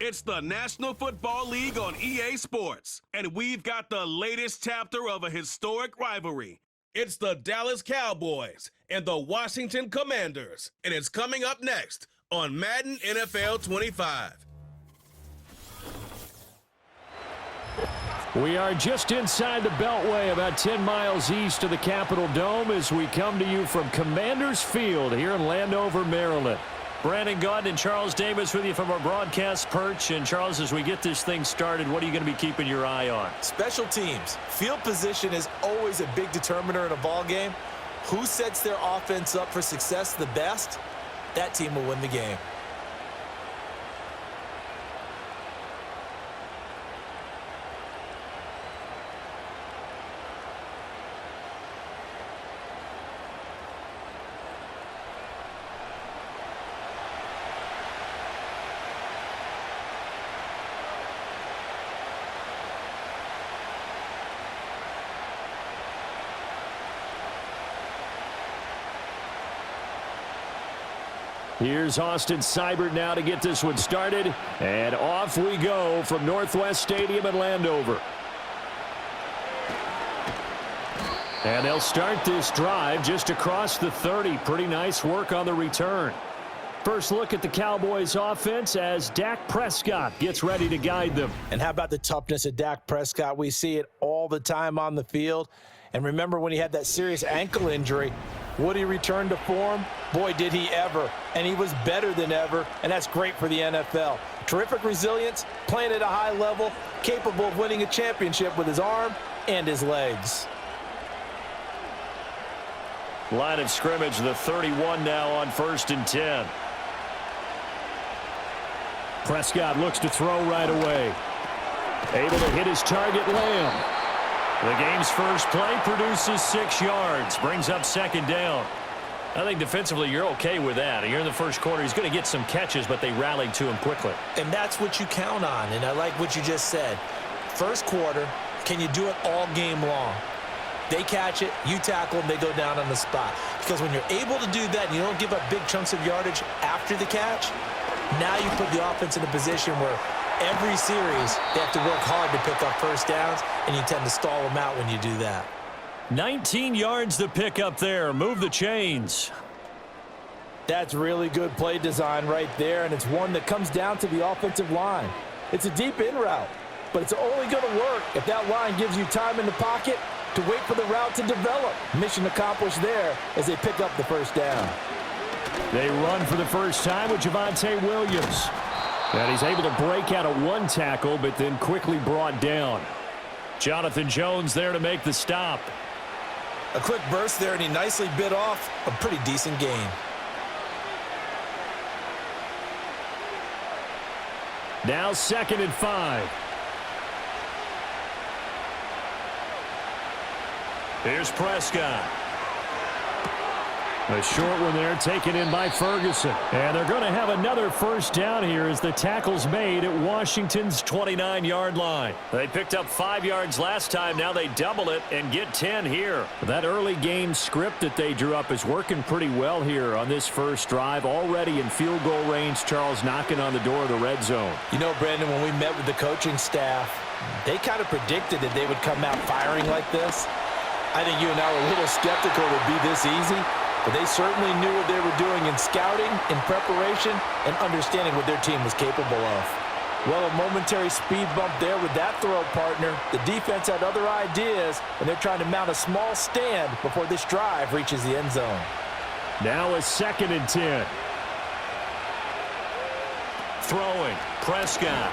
It's the National Football League on EA Sports, and we've got the latest chapter of a historic rivalry. It's the Dallas Cowboys and the Washington Commanders, and it's coming up next on Madden NFL 25. We are just inside the Beltway, about 10 miles east of the Capitol Dome, as we come to you from Commanders Field here in Landover, Maryland. Brandon Gaudin and Charles Davis with you from our broadcast perch. And Charles, as we get this thing started, what are you going to be keeping your eye on? Special teams. Field position is always a big determiner in a ball game. Who sets their offense up for success the best? That team will win the game. Here's Austin Seibert now to get this one started. And off we go from Northwest Stadium in Landover. And they'll start this drive just across the 30. Pretty nice work on the return. First look at the Cowboys offense as Dak Prescott gets ready to guide them. And how about the toughness of Dak Prescott? We see it all the time on the field. And remember when he had that serious ankle injury, would he return to form? Boy, did he ever. And he was better than ever, and that's great for the NFL. Terrific resilience, playing at a high level, capable of winning a championship with his arm and his legs. Line of scrimmage, the 31 now on 1st and 10. Prescott looks to throw right away. Able to hit his target, Lamb. The game's first play produces 6 yards, brings up 2nd down. I think defensively you're okay with that. You're in the first quarter. He's going to get some catches, but they rallied to him quickly. And that's what you count on, and I like what you just said. First quarter, can you do it all game long? They catch it, you tackle them, they go down on the spot. Because when you're able to do that and you don't give up big chunks of yardage after the catch, now you put the offense in a position where every series they have to work hard to pick up first downs, and you tend to stall them out when you do that. 19 yards to pick up there. Move the chains. That's really good play design right there, and it's one that comes down to the offensive line. It's a deep in route, but it's only going to work if that line gives you time in the pocket to wait for the route to develop. Mission accomplished there as they pick up the first down. They run for the first time with Javonte Williams. And he's able to break out of one tackle, but then quickly brought down. Jonathan Jones there to make the stop. A quick burst there, and he nicely bit off a pretty decent gain. Now 2nd and 5. Here's Prescott. A short one there taken in by Ferguson. And they're going to have another first down here as the tackle's made at Washington's 29-yard line. They picked up 5 yards last time. Now they double it and get 10 here. That early game script that they drew up is working pretty well here on this first drive. Already in field goal range, Charles knocking on the door of the red zone. You know, Brandon, when we met with the coaching staff, they kind of predicted that they would come out firing like this. I think you and I were a little skeptical it would be this easy. But they certainly knew what they were doing in scouting, in preparation, and understanding what their team was capable of. Well, a momentary speed bump there with that throw partner. The defense had other ideas, and they're trying to mount a small stand before this drive reaches the end zone. Now a 2nd and 10. Throwing, Prescott.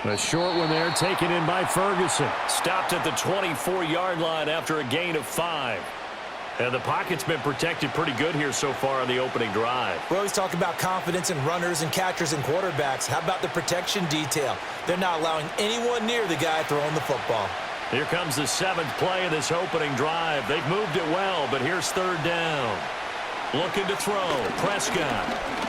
A short one there taken in by Ferguson. Stopped at the 24-yard line after a gain of 5. And the pocket's been protected pretty good here so far on the opening drive. We always talk about confidence in runners and catchers and quarterbacks. How about the protection detail? They're not allowing anyone near the guy throwing the football. Here comes the 7th play of this opening drive. They've moved it well, but here's 3rd down. Looking to throw, Prescott.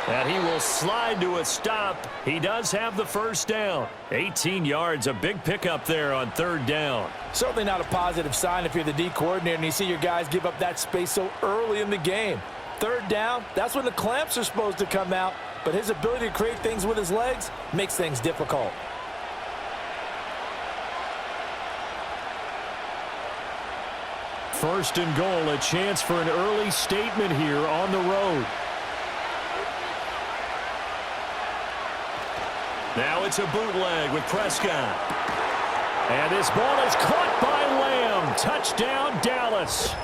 And he will slide to a stop. He does have the first down. 18 yards, a big pickup there on 3rd down. Certainly not a positive sign if you're the D coordinator and you see your guys give up that space so early in the game. Third down, that's when the clamps are supposed to come out, but his ability to create things with his legs makes things difficult. First and goal, a chance for an early statement here on the road. Now it's a bootleg with Prescott. And this ball is caught by Lamb. Touchdown, Dallas.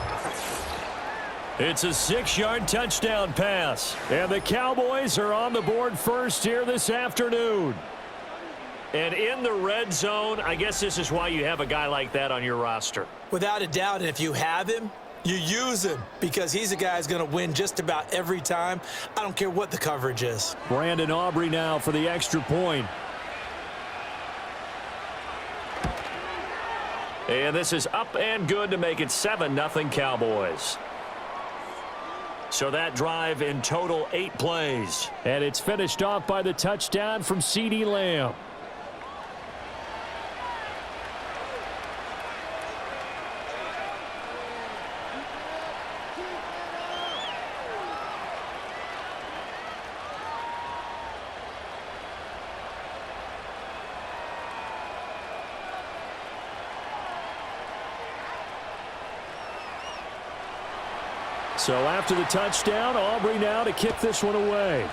It's a 6-yard touchdown pass. And the Cowboys are on the board first here this afternoon. And in the red zone, I guess this is why you have a guy like that on your roster. Without a doubt, and if you have him, you use him because he's a guy who's going to win just about every time. I don't care what the coverage is. Brandon Aubrey now for the extra point. And this is up and good to make it 7-0 Cowboys. So that drive in total 8 plays. And it's finished off by the touchdown from CeeDee Lamb. So after the touchdown, Aubrey now to kick this one away.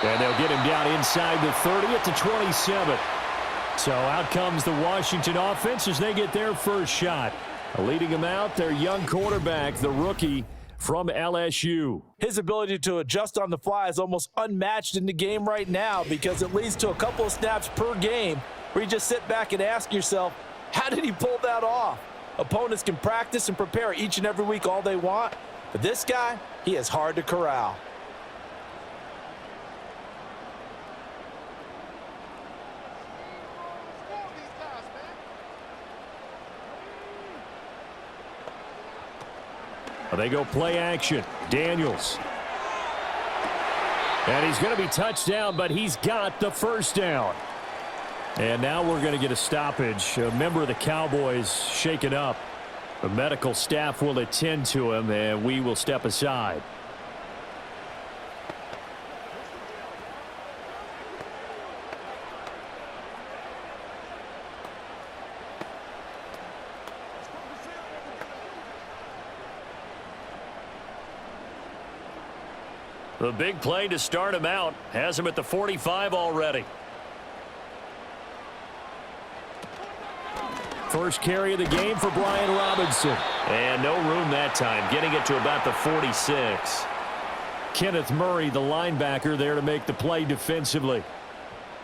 And they'll get him down inside the 30 at the 27. So out comes the Washington offense as they get their first shot. Leading them out, their young quarterback, the rookie from LSU. His ability to adjust on the fly is almost unmatched in the game right now because it leads to a couple of snaps per game where you just sit back and ask yourself, how did he pull that off? Opponents can practice and prepare each and every week all they want, but this guy, he is hard to corral. They go play action. Daniels. And he's going to be touched down, but he's got the first down. And now we're going to get a stoppage. A member of the Cowboys shaken up. The medical staff will attend to him, and we will step aside. The big play to start him out has him at the 45 already. First carry of the game for Brian Robinson. And no room that time, getting it to about the 46. Kenneth Murray, the linebacker, there to make the play defensively.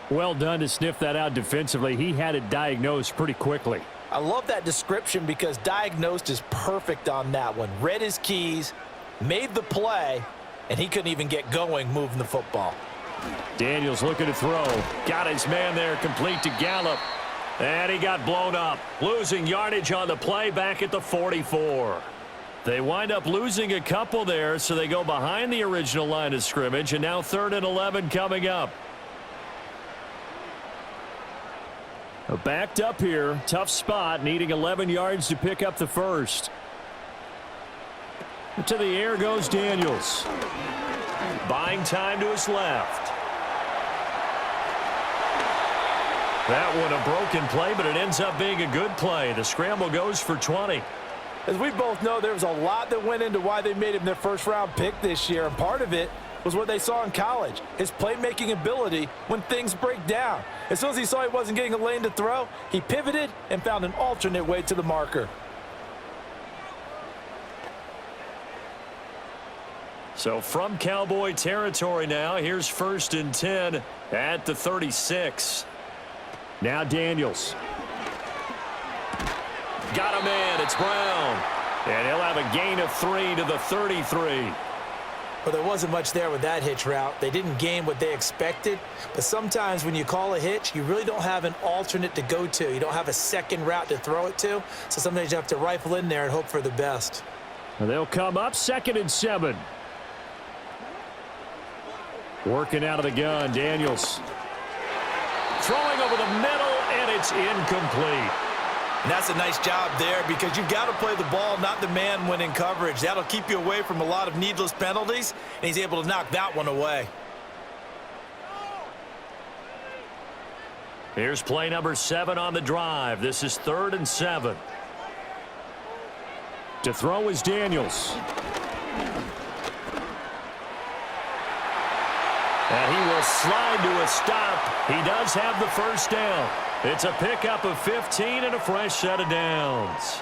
Well done to sniff that out defensively. He had it diagnosed pretty quickly. I love that description because diagnosed is perfect on that one. Read his keys, made the play, and he couldn't even get going moving the football. Daniels looking to throw. Got his man there, complete to Gallup. And he got blown up. Losing yardage on the play back at the 44. They wind up losing a couple there, so they go behind the original line of scrimmage, and now 3rd and 11 coming up. Backed up here. Tough spot, needing 11 yards to pick up the first. To the air goes Daniels. Buying time to his left. That one a broken play, but it ends up being a good play. The scramble goes for 20. As we both know, there was a lot that went into why they made him their first-round pick this year, and part of it was what they saw in college, his playmaking ability when things break down. As soon as he saw he wasn't getting a lane to throw, he pivoted and found an alternate way to the marker. So from Cowboy territory now, here's 1st and 10 at the 36. Now Daniels. Got a man. It's Brown. And he'll have a gain of 3 to the 33. Well, there wasn't much there with that hitch route. They didn't gain what they expected. But sometimes when you call a hitch, you really don't have an alternate to go to. You don't have a second route to throw it to. So sometimes you have to rifle in there and hope for the best. And they'll come up 2nd and 7. Working out of the gun, Daniels. Throwing over the middle, and it's incomplete. And that's a nice job there because you've got to play the ball, not the man when in coverage. That'll keep you away from a lot of needless penalties, and he's able to knock that one away. Here's play number 7 on the drive. This is 3rd and 7. To throw is Daniels. And he will slide to a stop. He does have the first down. It's a pickup of 15 and a fresh set of downs.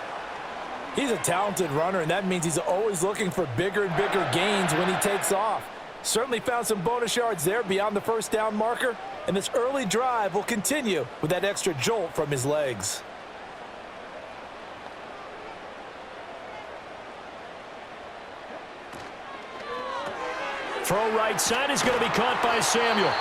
He's a talented runner, and that means he's always looking for bigger and bigger gains when he takes off. Certainly found some bonus yards there beyond the first down marker, and this early drive will continue with that extra jolt from his legs. Throw right side is going to be caught by Samuel.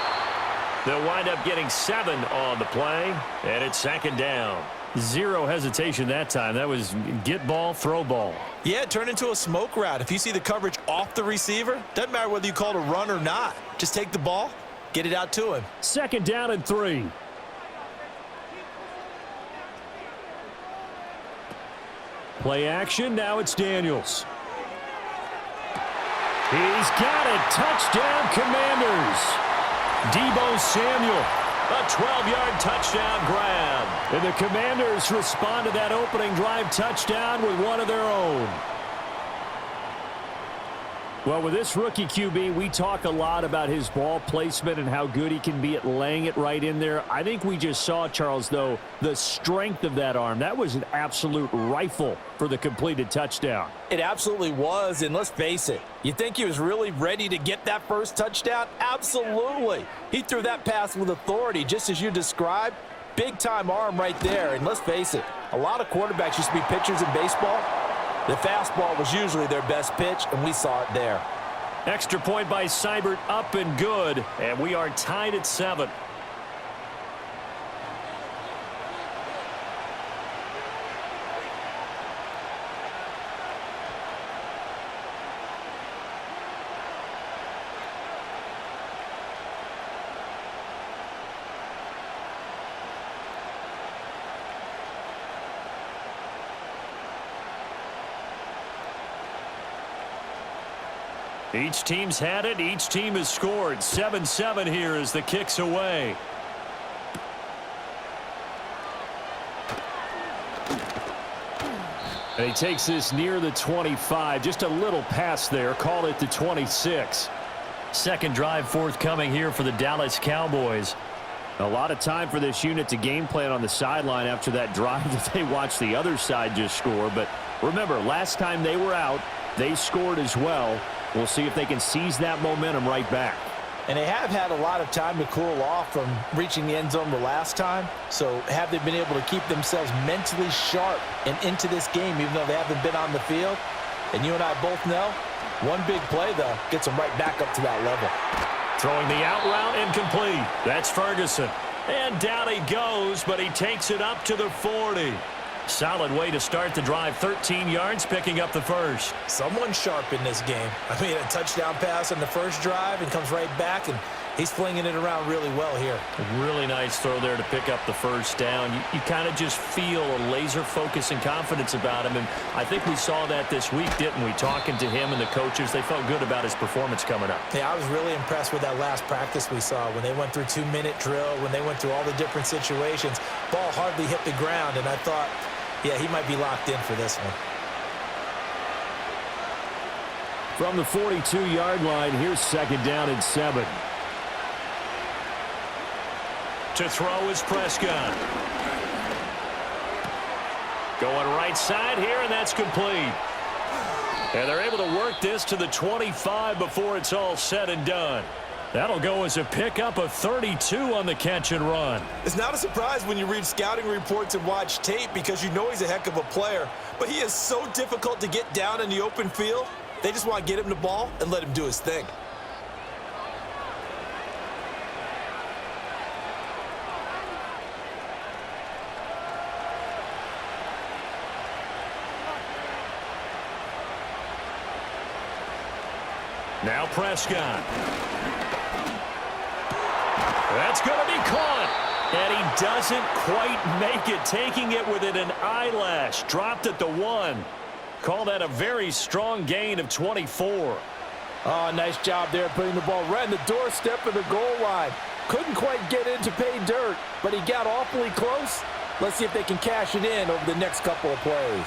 They'll wind up getting 7 on the play, and it's 2nd down. Zero hesitation that time. That was get ball, throw ball. Yeah, it turned into a smoke route. If you see the coverage off the receiver, doesn't matter whether you call it a run or not. Just take the ball, get it out to him. 2nd down and 3. Play action. Now it's Daniels. He's got it. Touchdown, Commanders. Deebo Samuel, a 12-yard touchdown grab. And the Commanders respond to that opening drive touchdown with one of their own. Well, with this rookie QB, we talk a lot about his ball placement and how good he can be at laying it right in there. I think we just saw, Charles, though, the strength of that arm. That was an absolute rifle for the completed touchdown. It absolutely was, and let's face it, you think he was really ready to get that first touchdown? Absolutely. He threw that pass with authority, just as you described. Big-time arm right there, and let's face it, a lot of quarterbacks used to be pitchers in baseball. The fastball was usually their best pitch, and we saw it there. Extra point by Seibert, up and good, and we are tied at 7. Each team's had it. Each team has scored. 7-7 here as the kick's away. And he takes this near the 25. Just a little pass there. Call it the 26. Second drive forthcoming here for the Dallas Cowboys. A lot of time for this unit to game plan on the sideline after that drive that they watched the other side just score. But remember, last time they were out, they scored as well. We'll see if they can seize that momentum right back. And they have had a lot of time to cool off from reaching the end zone the last time. So have they been able to keep themselves mentally sharp and into this game, even though they haven't been on the field? And you and I both know, one big play, though, gets them right back up to that level. Throwing the out route incomplete. That's Ferguson. And down he goes, but he takes it up to the 40. Solid way to start the drive. 13 yards, picking up the first. Someone sharp in this game. I mean, a touchdown pass on the first drive and comes right back, and he's flinging it around really well here. A really nice throw there to pick up the first down. You kind of just feel a laser focus and confidence about him, and I think we saw that this week, didn't we? Talking to him and the coaches, they felt good about his performance coming up. Yeah, I was really impressed with that last practice we saw when they went through 2-minute drill, when they went through all the different situations. Ball hardly hit the ground, and I thought, yeah, he might be locked in for this one. From the 42-yard line, here's 2nd down and 7. To throw is Prescott. Going right side here, and that's complete. And they're able to work this to the 25 before it's all said and done. That'll go as a pickup of 32 on the catch and run. It's not a surprise when you read scouting reports and watch tape because you know he's a heck of a player. But he is so difficult to get down in the open field. They just want to get him the ball and let him do his thing. Now Prescott. That's going to be caught. And he doesn't quite make it, taking it within an eyelash. Dropped at the 1. Call that a very strong gain of 24. Oh, nice job there putting the ball right in the doorstep of the goal line. Couldn't quite get in to pay dirt, but he got awfully close. Let's see if they can cash it in over the next couple of plays.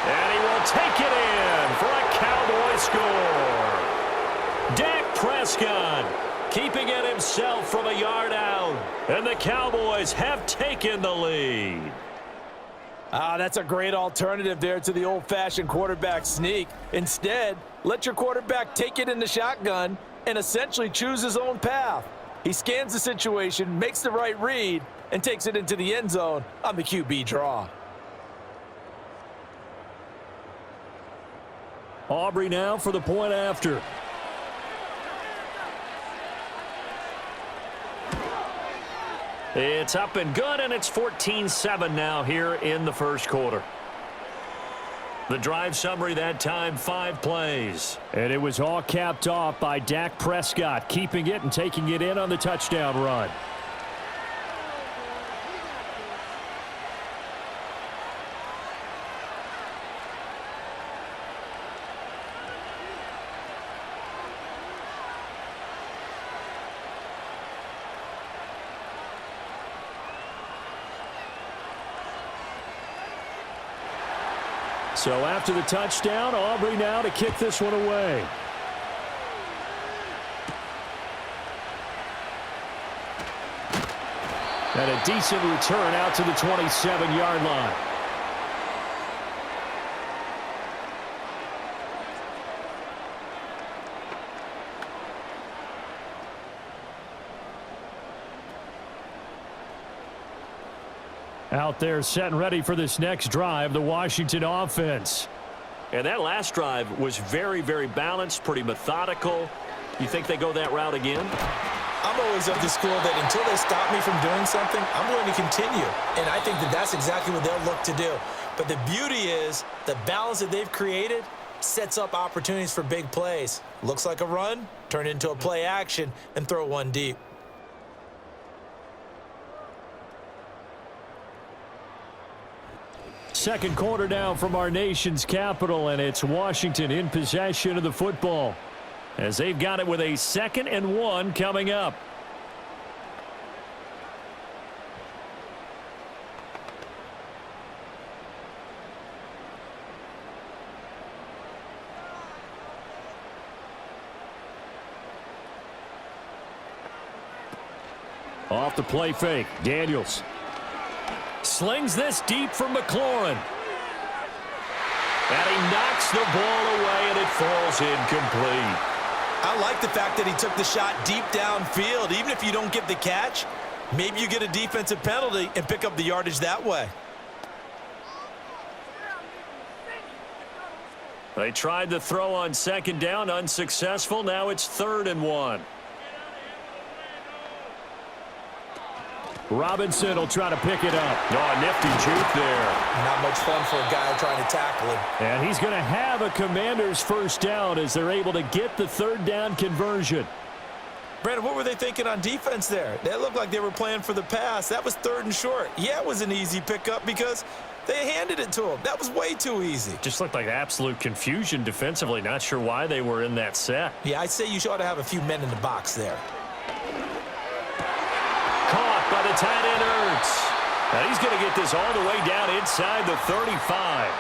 And he will take it in for a Cowboy score. Dak Prescott keeping it himself from a yard out. And the Cowboys have taken the lead. That's a great alternative there to the old-fashioned quarterback sneak. Instead, let your quarterback take it in the shotgun and essentially choose his own path. He scans the situation, makes the right read, and takes it into the end zone on the QB draw. Aubrey now for the point after. It's up and good, and it's 14-7 now here in the first quarter. The drive summary that time, 5 plays. And it was all capped off by Dak Prescott, keeping it and taking it in on the touchdown run. So after the touchdown, Aubrey now to kick this one away. And a decent return out to the 27-yard line. Out there set and ready for this next drive, the Washington offense. And that last drive was very, very balanced, pretty methodical. You think they go that route again? I'm always of the school that until they stop me from doing something, I'm going to continue. And I think that that's exactly what they'll look to do. But the beauty is the balance that they've created sets up opportunities for big plays. Looks like a run, turn it into a play action, and throw one deep. Second quarter now from our nation's capital, and it's Washington in possession of the football as they've got it with a 2nd and 1 coming up. Off the play fake, Daniels. Slings this deep from McLaurin. And he knocks the ball away, and it falls incomplete. I like the fact that he took the shot deep downfield. Even if you don't get the catch, maybe you get a defensive penalty and pick up the yardage that way. They tried the throw on 2nd down, unsuccessful. Now it's 3rd and 1. Robinson will try to pick it up. Oh, nifty juke there. Not much fun for a guy trying to tackle him. And he's going to have a Commanders first down as they're able to get the 3rd down conversion. Brandon, what were they thinking on defense there? They looked like they were playing for the pass. That was 3rd and short. Yeah, it was an easy pickup because they handed it to him. That was way too easy. Just looked like absolute confusion defensively. Not sure why they were in that set. Yeah, I'd say you ought to have a few men in the box there. Caught by the tight end, Ertz. And he's going to get this all the way down inside the 35.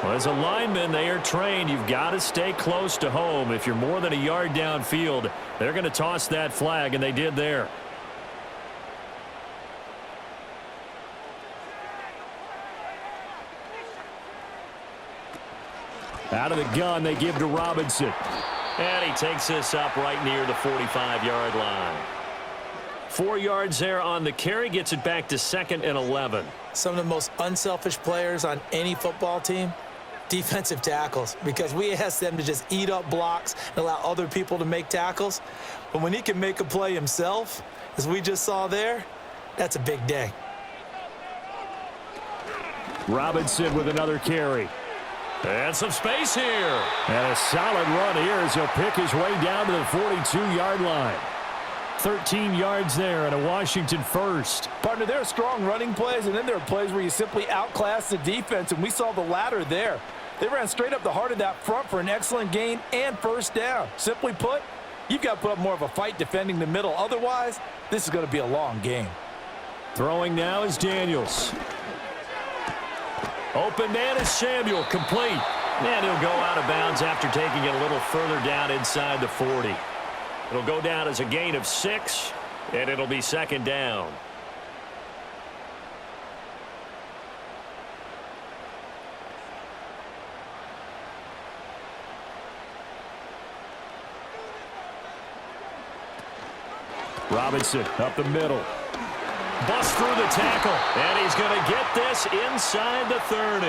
Well, as a lineman, they are trained. You've got to stay close to home. If you're more than a yard downfield, they're going to toss that flag, and they did there. Out of the gun, they give to Robinson. And he takes this up right near the 45-yard line. 4 yards there on the carry, gets it back to 2nd and 11. Some of the most unselfish players on any football team, defensive tackles, because we ask them to just eat up blocks and allow other people to make tackles. But when he can make a play himself, as we just saw there, that's a big day. Robinson with another carry. And some space here. And a solid run here as he'll pick his way down to the 42-yard line. 13 yards there and a Washington first. Partner, there are strong running plays, and then there are plays where you simply outclass the defense, and we saw the latter there. They ran straight up the heart of that front for an excellent gain and first down. Simply put, you've got to put up more of a fight defending the middle. Otherwise, this is going to be a long game. Throwing now is Daniels. Open man is Samuel, complete. And he'll go out of bounds after taking it a little further down inside the 40. It'll go down as a gain of 6, and it'll be second down. Robinson up the middle. Bust through the tackle, and he's going to get this inside the 30.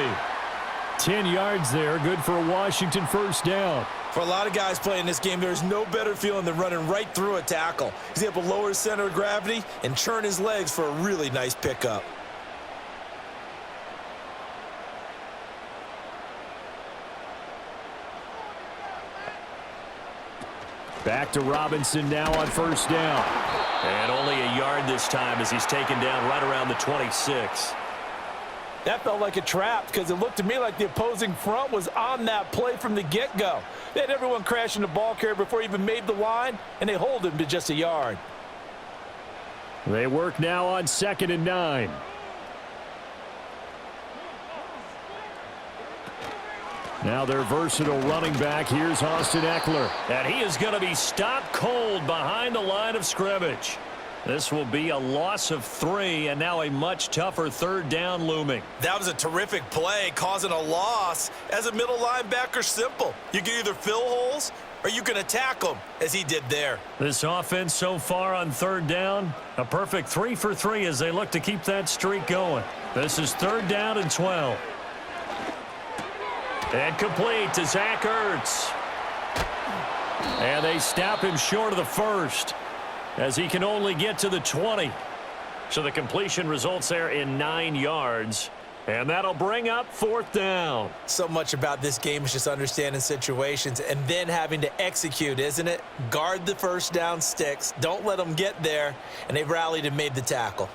10 yards there, good for a Washington first down. For a lot of guys playing this game, there's no better feeling than running right through a tackle. He's able to lower his center of gravity and churn his legs for a really nice pickup. Back to Robinson now on first down. And only a yard this time as he's taken down right around the 26. That felt like a trap because it looked to me like the opposing front was on that play from the get-go. They had everyone crashing the ball carrier before he even made the line, and they hold him to just a yard. They work now on 2nd and 9. Now their versatile running back. Here's Austin Eckler. And he is going to be stopped cold behind the line of scrimmage. This will be a loss of 3, and now a much tougher third down looming. That was a terrific play, causing a loss. As a middle linebacker, simple. You can either fill holes or you can attack them, as he did there. This offense so far on third down, a perfect 3 for 3 as they look to keep that streak going. This is 3rd down and 12. And complete to Zach Ertz. And they stop him short of the first as he can only get to the 20. So the completion results there in 9 yards. And that'll bring up 4th down. So much about this game is just understanding situations and then having to execute, isn't it? Guard the first down sticks. Don't let them get there. And they've rallied and made the tackle.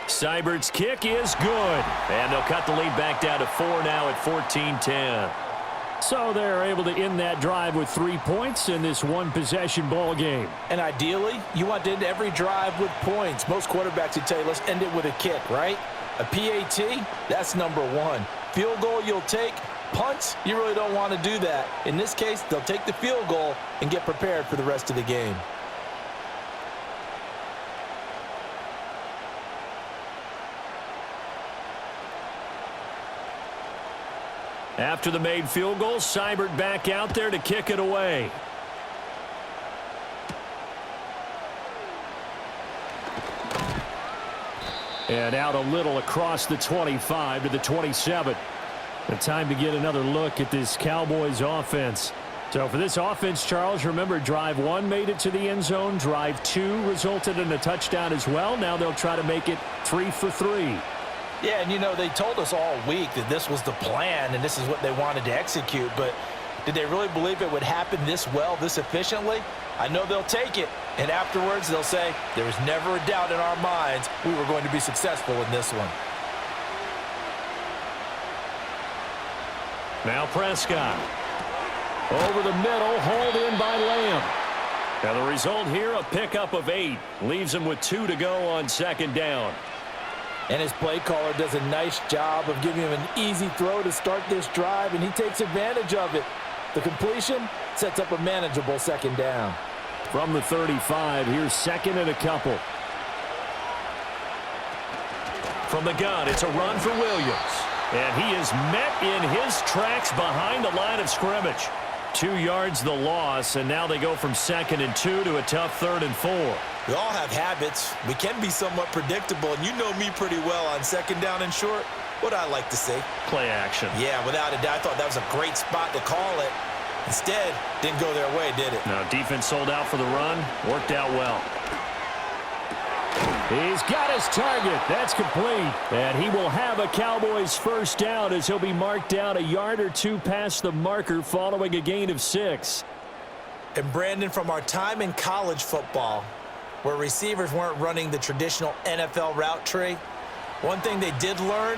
Seibert's kick is good. And they'll cut the lead back down to 4 now at 14-10. So they're able to end that drive with 3 points in this one-possession ball game. And ideally, you want to end every drive with points. Most quarterbacks would tell you, let's end it with a kick, right? A PAT, that's number 1. Field goal you'll take. Punts, you really don't want to do that. In this case, they'll take the field goal and get prepared for the rest of the game. After the made field goal, Seibert back out there to kick it away. And out a little across the 25 to the 27. The time to get another look at this Cowboys offense. So for this offense, Charles, remember drive 1 made it to the end zone. Drive 2 resulted in a touchdown as well. Now they'll try to make it 3 for 3. Yeah, and you know, they told us all week that this was the plan and this is what they wanted to execute, but did they really believe it would happen this well, this efficiently? I know they'll take it, and afterwards they'll say, there was never a doubt in our minds we were going to be successful in this one. Now Prescott. Over the middle, hauled in by Lamb. And the result here, a pickup of 8. Leaves him with 2 to go on 2nd down. And his play caller does a nice job of giving him an easy throw to start this drive, and he takes advantage of it. The completion sets up a manageable 2nd down. From the 35, here's 2nd and a couple. From the gun, it's a run for Williams. And he is met in his tracks behind the line of scrimmage. 2 yards the loss, and now they go from 2nd and 2 to a tough 3rd and 4. We all have habits. We can be somewhat predictable, and you know me pretty well on 2nd down and short. What I like to say? Play action. Yeah, without a doubt. I thought that was a great spot to call it. Instead, didn't go their way, did it? Now, defense sold out for the run. Worked out well. He's got his target. That's complete. And he will have a Cowboys first down as he'll be marked down a yard or two past the marker following a gain of 6. And Brandon, from our time in college football, where receivers weren't running the traditional NFL route tree, one thing they did learn,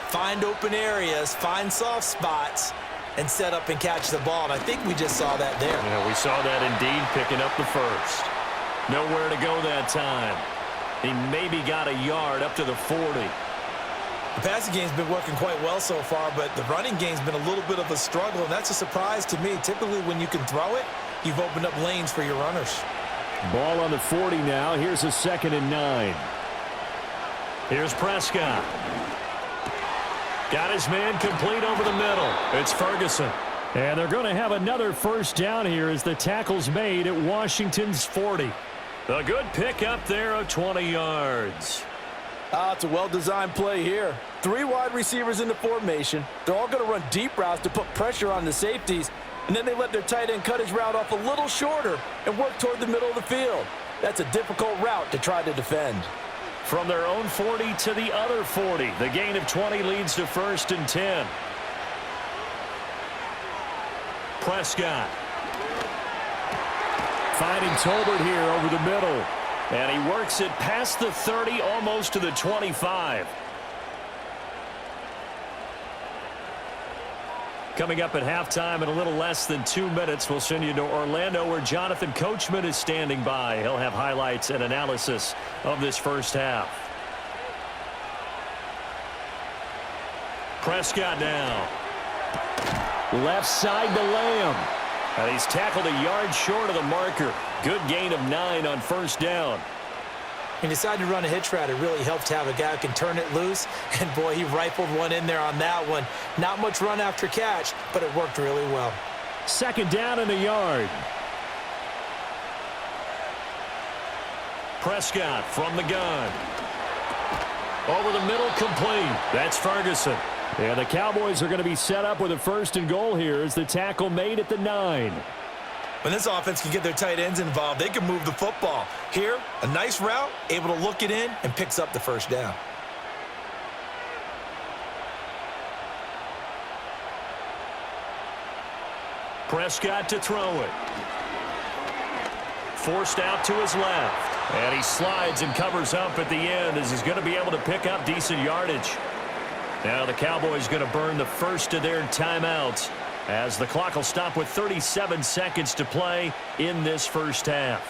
find open areas, find soft spots, and set up and catch the ball. And I think we just saw that there. Yeah, we saw that indeed, picking up the first. Nowhere to go that time. He maybe got a yard up to the 40. The passing game's been working quite well so far, but the running game's been a little bit of a struggle, and that's a surprise to me. Typically, when you can throw it, you've opened up lanes for your runners. Ball on the 40 now. Here's a 2nd and 9. Here's Prescott. Got his man complete over the middle. It's Ferguson. And they're going to have another first down here as the tackle's made at Washington's 40. A good pickup there of 20 yards. It's a well-designed play here. 3 wide receivers in the formation. They're all going to run deep routes to put pressure on the safeties, and then they let their tight end cut his route off a little shorter and work toward the middle of the field. That's a difficult route to try to defend. From their own 40 to the other 40. The gain of 20 leads to 1st and 10. Prescott. Finding Tolbert here over the middle. And he works it past the 30, almost to the 25. Coming up at halftime in a little less than 2 minutes, we'll send you to Orlando where Jonathan Coachman is standing by. He'll have highlights and analysis of this first half. Prescott now. Left side to Lamb. And he's tackled a yard short of the marker. Good gain of 9 on first down. He decided to run a hitch route. It really helped to have a guy who can turn it loose. And, boy, he rifled one in there on that one. Not much run after catch, but it worked really well. 2nd down and a yard. Prescott from the gun. Over the middle, complete. That's Ferguson. And the Cowboys are going to be set up with a 1st and goal here as the tackle made at the 9. When this offense can get their tight ends involved, they can move the football. Here, a nice route, able to look it in, and picks up the first down. Prescott to throw it. Forced out to his left. And he slides and covers up at the end as he's going to be able to pick up decent yardage. Now the Cowboys going to burn the first of their timeouts as the clock will stop with 37 seconds to play in this first half.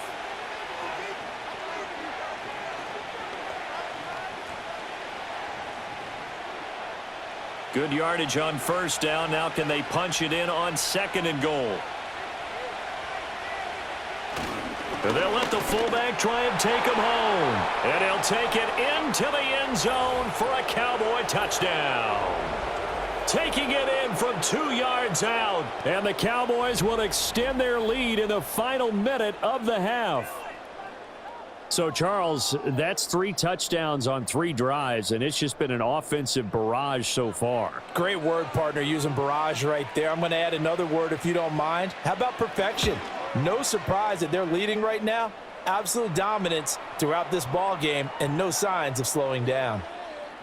Good yardage on first down. Now can they punch it in on 2nd and goal? They'll let the fullback try and take him home. And he'll take it into the end zone for a Cowboy touchdown. Taking it in from 2 yards out. And the Cowboys will extend their lead in the final minute of the half. So, Charles, that's 3 touchdowns on 3 drives, and it's just been an offensive barrage so far. Great word, partner, using barrage right there. I'm going to add another word if you don't mind. How about perfection? No surprise that they're leading right now. Absolute dominance throughout this ball game and no signs of slowing down.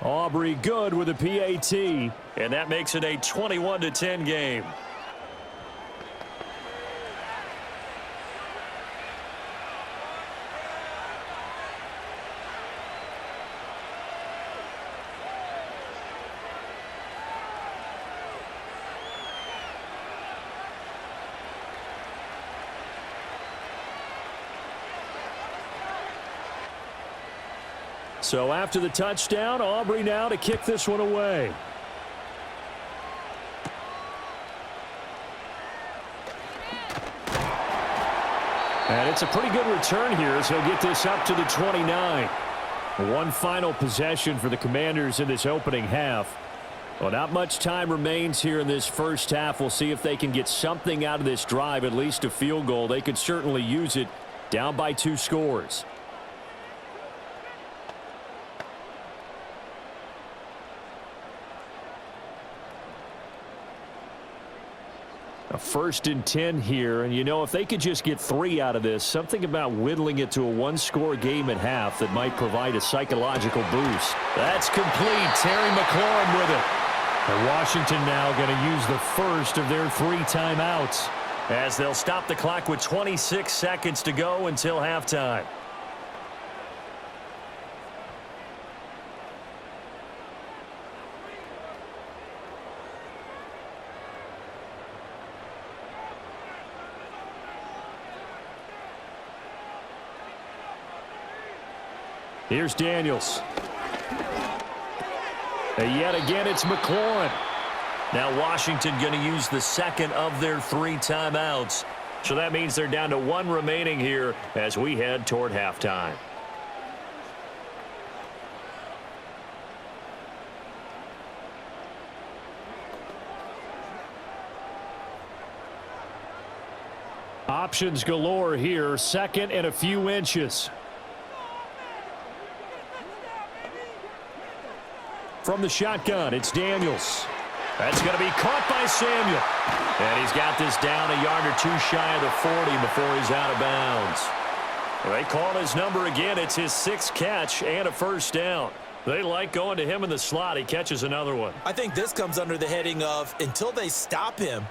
Aubrey good with a PAT, and that makes it a 21-10 game. So after the touchdown, Aubrey now to kick this one away. And it's a pretty good return here as he'll get this up to the 29. One final possession for the Commanders in this opening half. Well, not much time remains here in this first half. We'll see if they can get something out of this drive, at least a field goal. They could certainly use it down by 2 scores. A 1st and 10 here, and you know, if they could just get 3 out of this, something about whittling it to a one-score game at half that might provide a psychological boost. That's complete. Terry McLaurin with it. And Washington now going to use the first of their 3 timeouts as they'll stop the clock with 26 seconds to go until halftime. Here's Daniels. And yet again, it's McLaurin. Now Washington going to use the second of their 3 timeouts. So that means they're down to 1 remaining here as we head toward halftime. Options galore here. 2nd and a few inches. From the shotgun, it's Daniels. That's going to be caught by Samuel. And he's got this down a yard or 2 shy of the 40 before he's out of bounds. They call his number again. It's his 6th catch and a 1st down. They like going to him in the slot. He catches another one. I think this comes under the heading of until they stop him,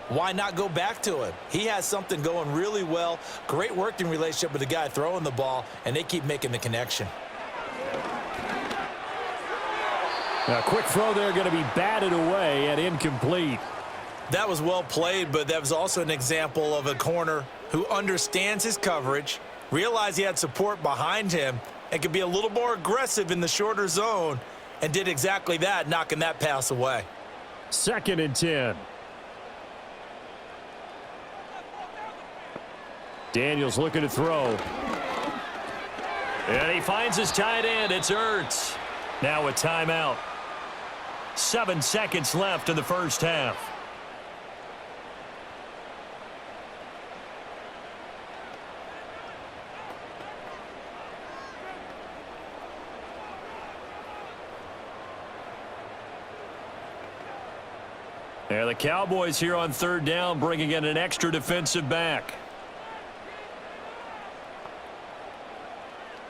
why not go back to him? He has something going really well. Great working relationship with the guy throwing the ball, and they keep making the connection. A quick throw there going to be batted away and incomplete. That was well played, but that was also an example of a corner who understands his coverage, realized he had support behind him, and could be a little more aggressive in the shorter zone, and did exactly that, knocking that pass away. 2nd and 10. Daniels looking to throw. And he finds his tight end. It's Ertz. Now a timeout. 7 seconds left in the first half. And the Cowboys here on 3rd down, bringing in an extra defensive back.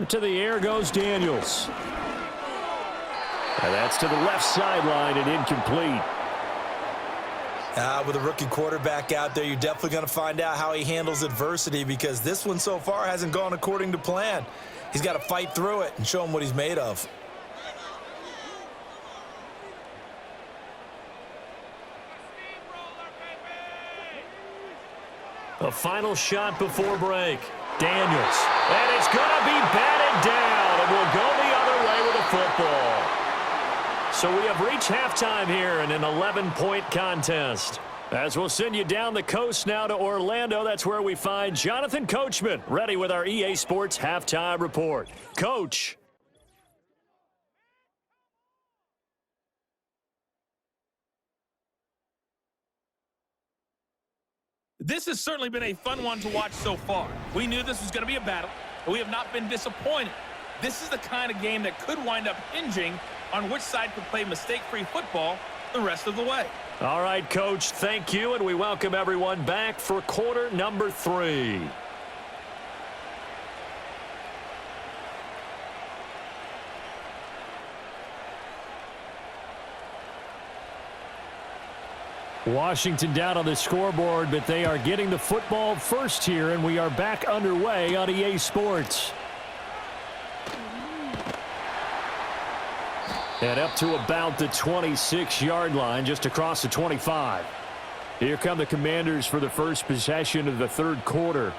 To the air goes Daniels. And that's to the left sideline and incomplete. With a rookie quarterback out there, you're definitely going to find out how he handles adversity, because this one so far hasn't gone according to plan. He's got to fight through it and show him what he's made of. A final shot before break. Daniels. And it's going to be batted down, and we'll go the other way with the football. So we have reached halftime here in an 11-point contest. As we'll send you down the coast now to Orlando, that's where we find Jonathan Coachman, ready with our EA Sports Halftime Report. Coach. This has certainly been a fun one to watch so far. We knew this was going to be a battle, but we have not been disappointed. This is the kind of game that could wind up hinging on which side could play mistake-free football the rest of the way. All right, Coach, thank you, and we welcome everyone back for quarter number 3. Washington down on the scoreboard, but they are getting the football first here, and we are back underway on EA Sports. And up to about the 26-yard line, just across the 25. Here come the Commanders for the first possession of the 3rd quarter.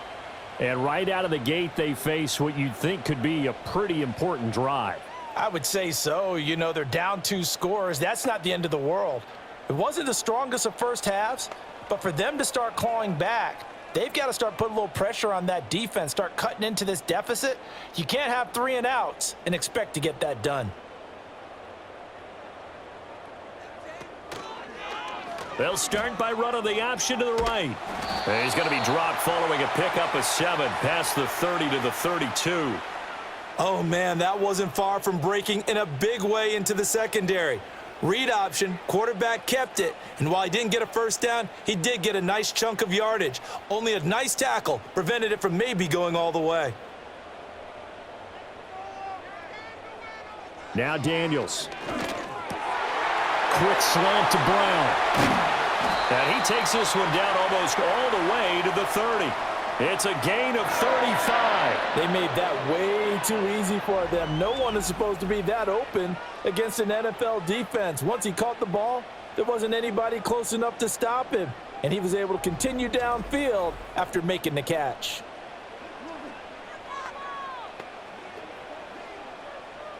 And right out of the gate, they face what you'd think could be a pretty important drive. I would say so. You know, they're down 2 scores. That's not the end of the world. It wasn't the strongest of first halves, but for them to start clawing back, they've got to start putting a little pressure on that defense, start cutting into this deficit. You can't have 3 and outs and expect to get that done. They'll start by running the option to the right. And he's going to be dropped following a pickup of 7 past the 30 to the 32. Oh, man, that wasn't far from breaking in a big way into the secondary. Read option, quarterback kept it, and while he didn't get a first down, he did get a nice chunk of yardage. Only a nice tackle prevented it from maybe going all the way. Now Daniels. Quick slant to Brown. And he takes this one down almost all the way to the 30. It's a gain of 35. They made that way too easy for them. No one is supposed to be that open against an NFL defense. Once he caught the ball, there wasn't anybody close enough to stop him, and he was able to continue downfield after making the catch.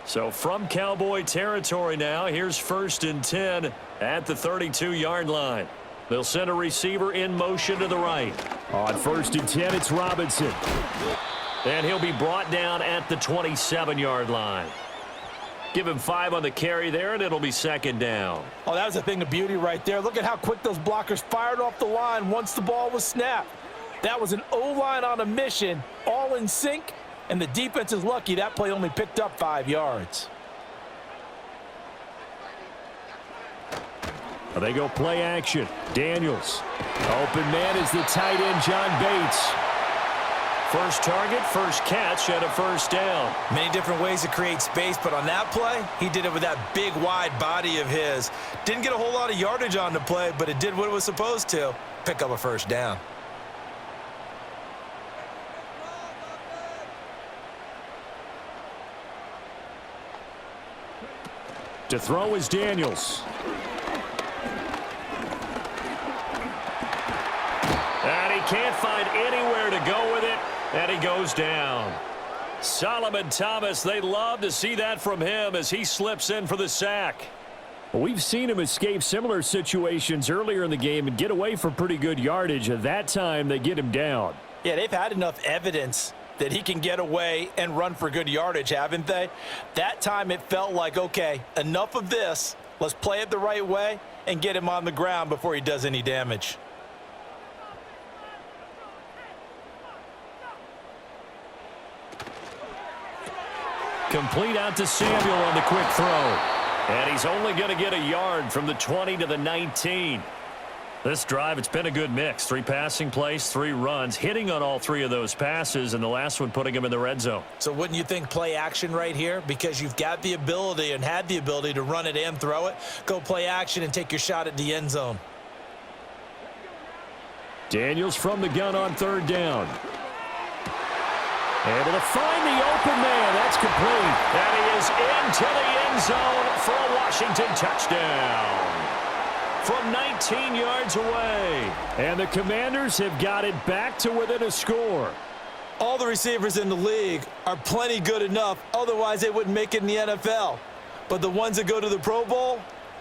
So from Cowboy territory now, here's 1st and 10 at the 32-yard line. They'll send a receiver in motion to the right. On 1st and 10, it's Robinson. And he'll be brought down at the 27-yard line. Give him 5 on the carry there, and it'll be 2nd down. Oh, that was a thing of beauty right there. Look at how quick those blockers fired off the line once the ball was snapped. That was an O-line on a mission, all in sync, and the defense is lucky that play only picked up 5 yards. They go play action. Daniels. Open man is the tight end, John Bates. First target, first catch, and a 1st down. Many different ways to create space, but on that play, he did it with that big, wide body of his. Didn't get a whole lot of yardage on the play, but it did what it was supposed to. Pick up a 1st down. To throw is Daniels. And he can't find anywhere to go with it, and he goes down. Solomon Thomas, they love to see that from him as he slips in for the sack. We've seen him escape similar situations earlier in the game and get away from pretty good yardage. At that time, they get him down. Yeah, they've had enough evidence that he can get away and run for good yardage, haven't they? That time it felt like, okay, enough of this. Let's play it the right way and get him on the ground before he does any damage. Complete out to Samuel on the quick throw. And he's only going to get a yard from the 20 to the 19. This drive, it's been a good mix. 3 passing plays, 3 runs, hitting on all 3 of those passes, and the last one putting him in the red zone. So wouldn't you think play action right here? Because you've got the ability and had the ability to run it and throw it. Go play action and take your shot at the end zone. Daniels from the gun on 3rd down. Able to find the open man. That's complete. And he is into the end zone for a Washington touchdown from 19 yards away. And the Commanders have got it back to within a score. All the receivers in the league are plenty good enough. Otherwise, they wouldn't make it in the NFL. But the ones that go to the Pro Bowl,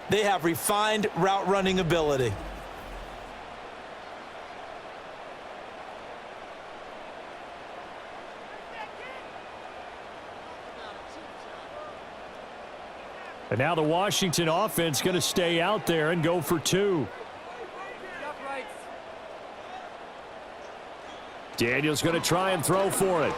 they have refined route running ability. And now the Washington offense going to stay out there and go for 2. Daniels going to try and throw for it.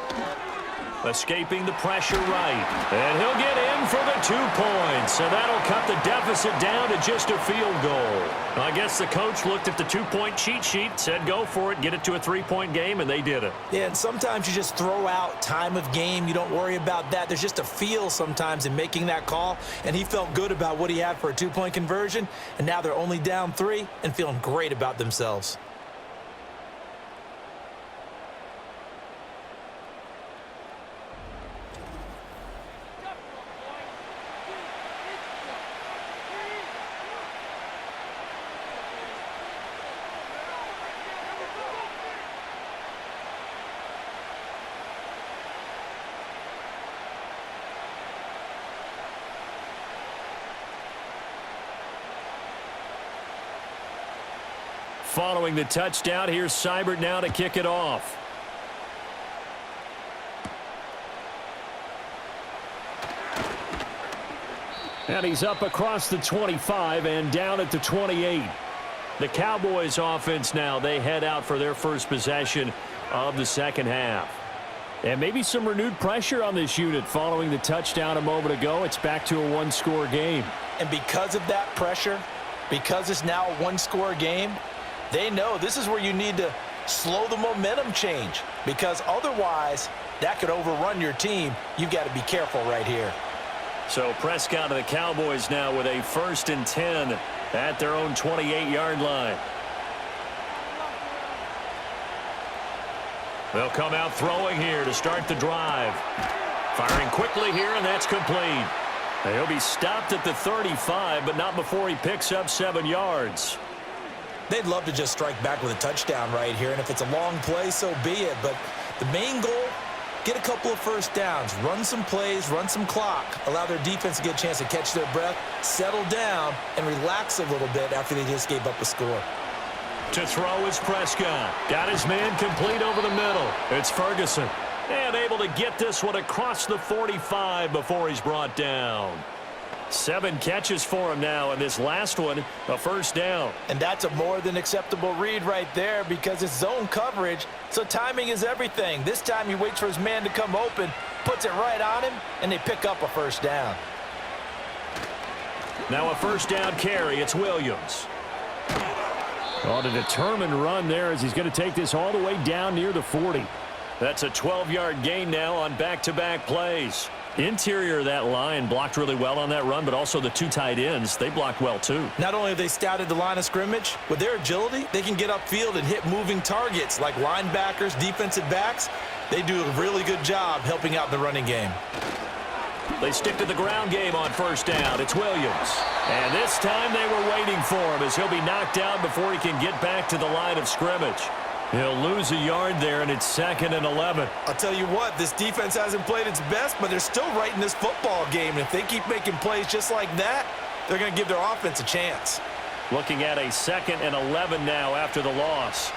Escaping the pressure right. And he'll get in for the 2 points. And that'll cut the deficit down to just a field goal. I guess the coach looked at the 2-point cheat sheet, said go for it, get it to a 3-point game, and they did it. Yeah, and sometimes you just throw out time of game. You don't worry about that. There's just a feel sometimes in making that call. And he felt good about what he had for a 2-point conversion. And now they're only down 3 and feeling great about themselves. Following the touchdown, here's Seibert now to kick it off. And he's up across the 25 and down at the 28. The Cowboys offense now, they head out for their first possession of the second half. And maybe some renewed pressure on this unit following the touchdown a moment ago. It's back to a one-score game. And because of that pressure, because it's now a one-score game, they know this is where you need to slow the momentum change, because otherwise that could overrun your team. You've got to be careful right here. So Prescott of the Cowboys now with a 1st and 10 at their own 28-yard line. They'll come out throwing here to start the drive. Firing quickly here, and that's complete. He'll be stopped at the 35, but not before he picks up 7 yards. They'd love to just strike back with a touchdown right here, and if it's a long play, so be it. But the main goal, get a couple of first downs, run some plays, run some clock, allow their defense to get a chance to catch their breath, settle down, and relax a little bit after they just gave up a score. To throw is Prescott. Got his man complete over the middle. It's Ferguson. And able to get this one across the 45 before he's brought down. 7 catches for him now, and this last one, a first down. And that's a more than acceptable read right there, because it's zone coverage, so timing is everything. This time he waits for his man to come open, puts it right on him, and they pick up a first down. Now a first down carry. It's Williams. On a determined run there as he's going to take this all the way down near the 40. That's a 12-yard gain now on back-to-back plays. Interior of that line blocked really well on that run, but also the 2 tight ends, they blocked well too. Not only have they scouted the line of scrimmage, with their agility, they can get upfield and hit moving targets like linebackers, defensive backs. They do a really good job helping out the running game. They stick to the ground game on first down. It's Williams. And this time they were waiting for him as he'll be knocked down before he can get back to the line of scrimmage. He'll lose a yard there, and it's 2nd and 11. I'll tell you what, this defense hasn't played its best, but they're still right in this football game. And if they keep making plays just like that, they're going to give their offense a chance. Looking at a 2nd and 11 now after the loss.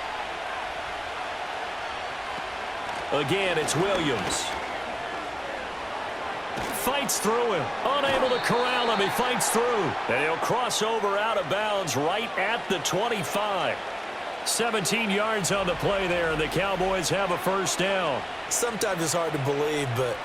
Again, it's Williams. Fights through him. Unable to corral him. He fights through. And he'll cross over out of bounds right at the 25. 17 yards on the play there, and the Cowboys have a first down. Sometimes it's hard to believe, but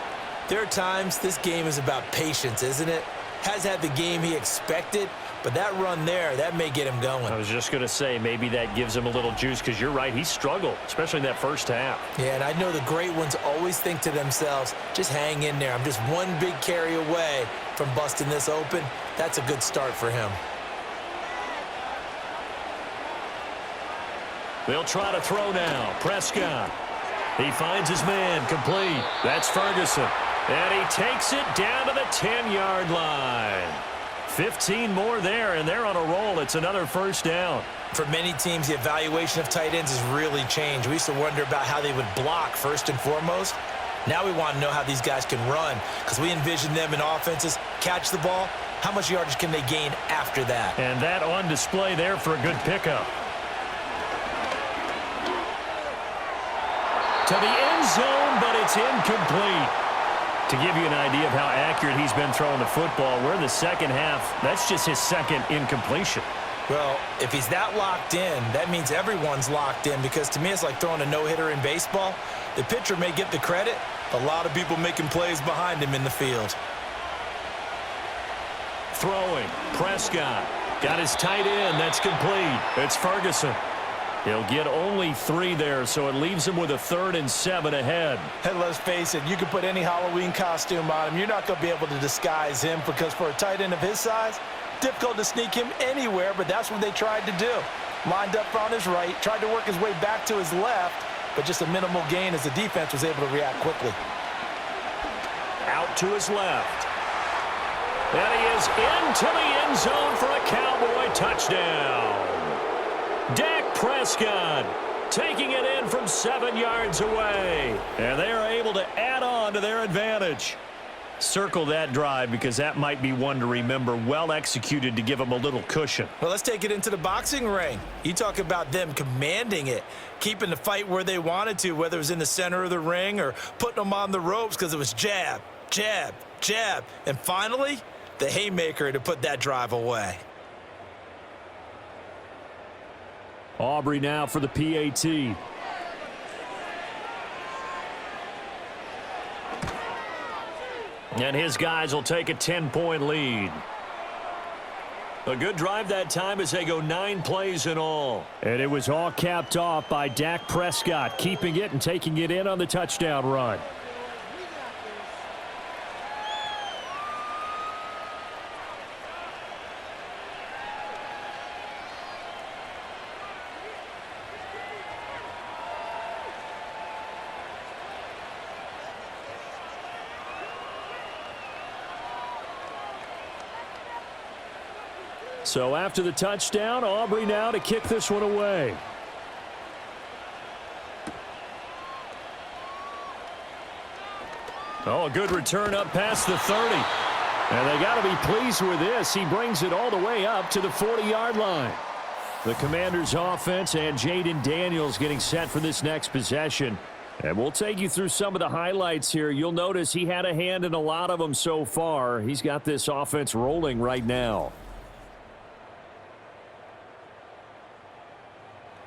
there are times this game is about patience, isn't it? Has had the game he expected, but that run there, that may get him going. I was just going to say, maybe that gives him a little juice, because you're right, he struggled, especially in that first half. Yeah, and I know the great ones always think to themselves, just hang in there. I'm just one big carry away from busting this open. That's a good start for him. They'll try to throw now. Prescott. He finds his man complete. That's Ferguson. And he takes it down to the 10-yard line. 15 more there, and they're on a roll. It's another first down. For many teams, the evaluation of tight ends has really changed. We used to wonder about how they would block first and foremost. Now we want to know how these guys can run, because we envision them in offenses, catch the ball. How much yardage can they gain after that? And that on display there for a good pickup. To the end zone, but it's incomplete. To give you an idea of how accurate he's been throwing the football, we're in the second half. That's just his 2nd incompletion. Well, if he's that locked in, that means everyone's locked in, because to me it's like throwing a no-hitter in baseball. The pitcher may get the credit, a lot of people making plays behind him in the field. Throwing, Prescott. Got his tight end, that's complete. It's Ferguson. He'll get only 3 there, so it leaves him with a 3rd and 7 ahead. And let's face it, you can put any Halloween costume on him. You're not going to be able to disguise him, because for a tight end of his size, difficult to sneak him anywhere, but that's what they tried to do. Lined up on his right, tried to work his way back to his left, but just a minimal gain as the defense was able to react quickly. Out to his left. And he is into the end zone for a Cowboy touchdown. Dak Prescott taking it in from 7 yards away. And they are able to add on to their advantage. Circle that drive, because that might be one to remember. Well executed to give them a little cushion. Well, let's take it into the boxing ring. You talk about them commanding it, keeping the fight where they wanted to, whether it was in the center of the ring or putting them on the ropes, because it was jab, jab, jab. And finally, the haymaker to put that drive away. Aubrey now for the PAT. And his guys will take a 10-point lead. A good drive that time as they go 9 plays in all. And it was all capped off by Dak Prescott, keeping it and taking it in on the touchdown run. So after the touchdown, Aubrey now to kick this one away. Oh, a good return up past the 30. And they got to be pleased with this. He brings it all the way up to the 40-yard line. The Commanders' offense and Jaden Daniels getting set for this next possession. And we'll take you through some of the highlights here. You'll notice he had a hand in a lot of them so far. He's got this offense rolling right now.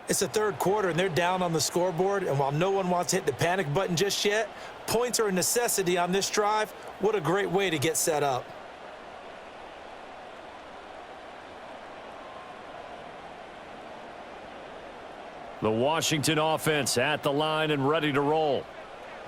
It's the third quarter, and they're down on the scoreboard. And while no one wants to hit the panic button just yet, points are a necessity on this drive. What a great way to get set up. The Washington offense at the line and ready to roll.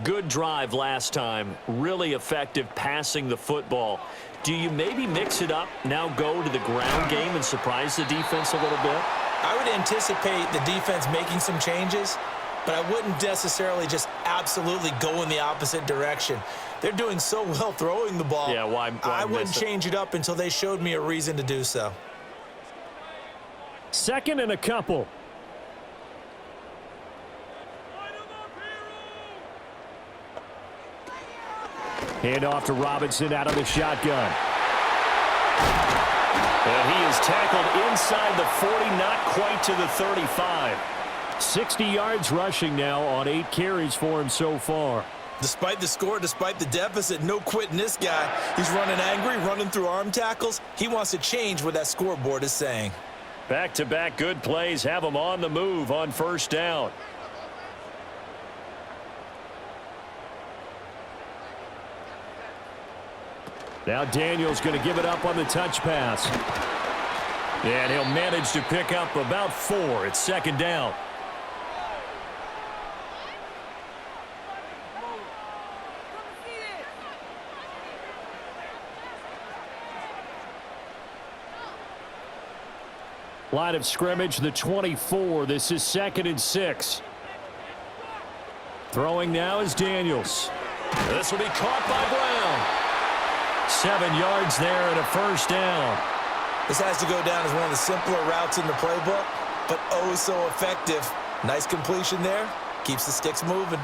Good drive last time. Really effective passing the football. Do you maybe mix it up, now go to the ground game and surprise the defense a little bit? I would anticipate the defense making some changes, but I wouldn't necessarily just absolutely go in the opposite direction. They're doing so well throwing the ball. Yeah, why I wouldn't miss it? change it up until they showed me a reason to do so. Second and a couple. Hand off to Robinson out of the shotgun. And he is tackled inside the 40, not quite to the 35. 60 yards rushing now on 8 carries for him so far. Despite the score, despite the deficit, no quitting this guy. He's running angry, running through arm tackles. He wants to change what that scoreboard is saying. Back-to-back good plays have him on the move on first down. Now Daniels going to give it up on the touch pass. And he'll manage to pick up about 4. It's second down. Line of scrimmage, the 24. This is 2nd and 6. Throwing now is Daniels. This will be caught by Brown. 7 yards there and a first down. This has to go down as one of the simpler routes in the playbook, but oh so effective. Nice completion there. Keeps the sticks moving.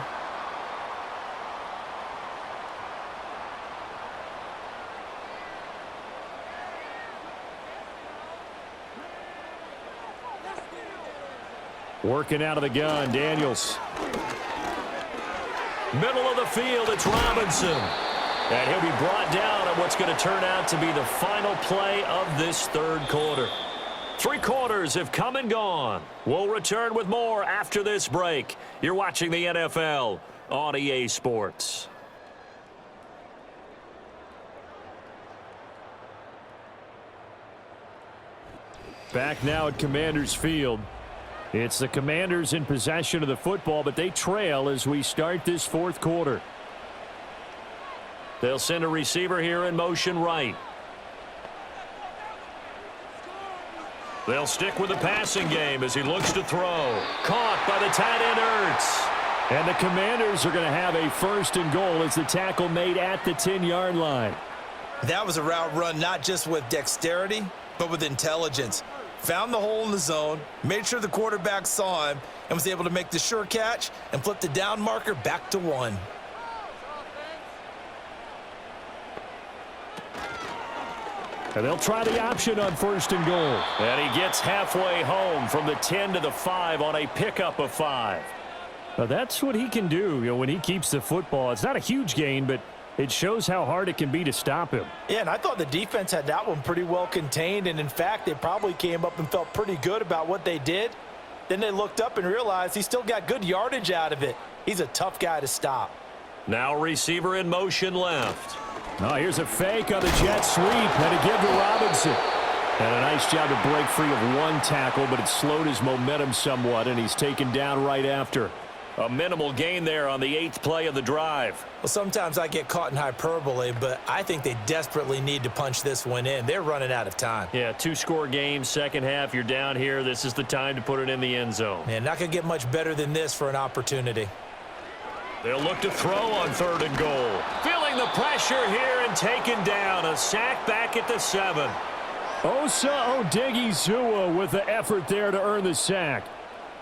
Working out of the gun, Daniels. Middle of the field, it's Robinson. And he'll be brought down on what's going to turn out to be the final play of this third quarter. 3 quarters have come and gone. We'll return with more after this break. You're watching the NFL on EA Sports. Back now at Commanders Field. It's the Commanders in possession of the football, but they trail as we start this fourth quarter. They'll send a receiver here in motion right. They'll stick with the passing game as he looks to throw. Caught by the tight end Ertz. And the Commanders are going to have a 1st and goal as the tackle made at the 10-yard line. That was a route run not just with dexterity, but with intelligence. Found the hole in the zone, made sure the quarterback saw him, and was able to make the sure catch and flip the down marker back to 1. And they'll try the option on 1st and goal. And he gets halfway home from the 10 to the 5 on a pickup of 5. Now that's what he can do, when he keeps the football. It's not a huge gain, but it shows how hard it can be to stop him. Yeah, and I thought the defense had that one pretty well contained, and in fact, they probably came up and felt pretty good about what they did. Then they looked up and realized he still got good yardage out of it. He's a tough guy to stop. Now receiver in motion left. Oh, here's a fake on the jet sweep, and a give to Robinson. And a nice job to break free of one tackle, but it slowed his momentum somewhat, and he's taken down right after. A minimal gain there on the 8th play of the drive. Well, sometimes I get caught in hyperbole, but I think they desperately need to punch this one in. They're running out of time. Yeah, 2-score game, second half. You're down here. This is the time to put it in the end zone. Man, not going to get much better than this for an opportunity. They'll look to throw on 3rd and goal. Feeling the pressure here and taken down. A sack back at the 7. Osa Odighizuwa with the effort there to earn the sack.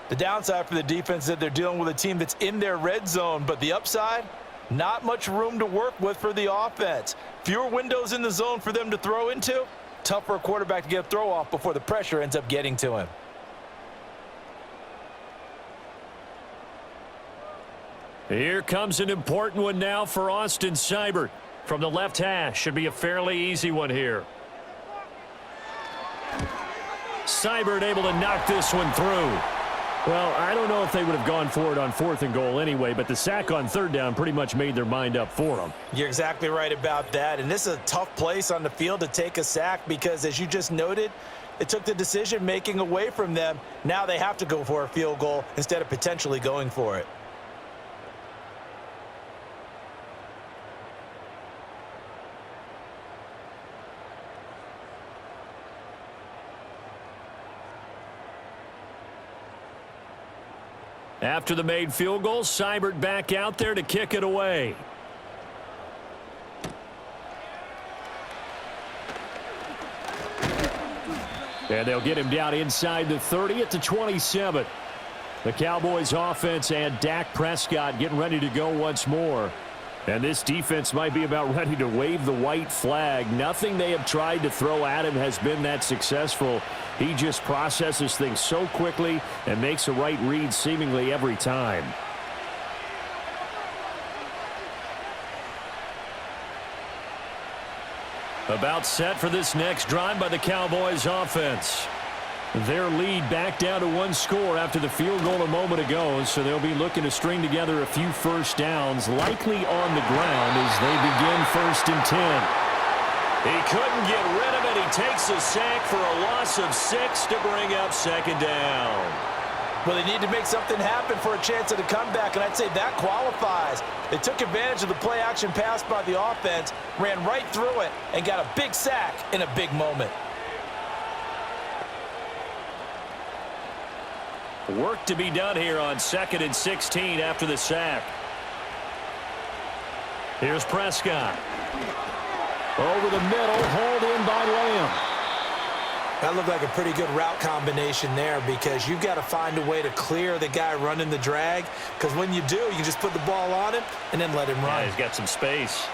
The downside for the defense is that they're dealing with a team that's in their red zone, but the upside, not much room to work with for the offense. Fewer windows in the zone for them to throw into. Tough for a quarterback to get a throw off before the pressure ends up getting to him. Here comes an important one now for Austin Seibert. From the left hash, should be a fairly easy one here. Seibert able to knock this one through. Well, I don't know if they would have gone for it on 4th and goal anyway, but the sack on 3rd down pretty much made their mind up for them. You're exactly right about that, and this is a tough place on the field to take a sack because, as you just noted, it took the decision-making away from them. Now they have to go for a field goal instead of potentially going for it. After the made field goal, Seibert back out there to kick it away. And they'll get him down inside the 30 at the 27. The Cowboys offense and Dak Prescott getting ready to go once more. And this defense might be about ready to wave the white flag. Nothing they have tried to throw at him has been that successful. He just processes things so quickly and makes a right read seemingly every time. About set for this next drive by the Cowboys offense. Their lead back down to 1 score after the field goal a moment ago, so they'll be looking to string together a few first downs, likely on the ground as they begin 1st and 10. He couldn't get rid of it. He takes a sack for a loss of 6 to bring up 2nd down. Well, they need to make something happen for a chance at a comeback, and I'd say that qualifies. They took advantage of the play-action pass by the offense, ran right through it, and got a big sack in a big moment. Work to be done here on 2nd and 16 after the sack. Here's Prescott. Over the middle, hauled in by Lamb. That looked like a pretty good route combination there because you've got to find a way to clear the guy running the drag, because when you do, you can just put the ball on him and then let him run. Yeah, he's got some space.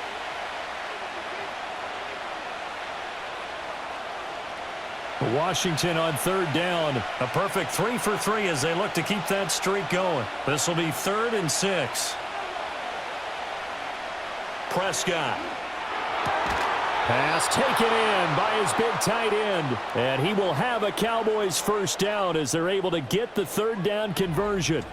Washington on 3rd down. A perfect 3 for 3 as they look to keep that streak going. This will be 3rd and 6. Prescott. Pass taken in by his big tight end. And he will have a Cowboys first down as they're able to get the 3rd down conversion.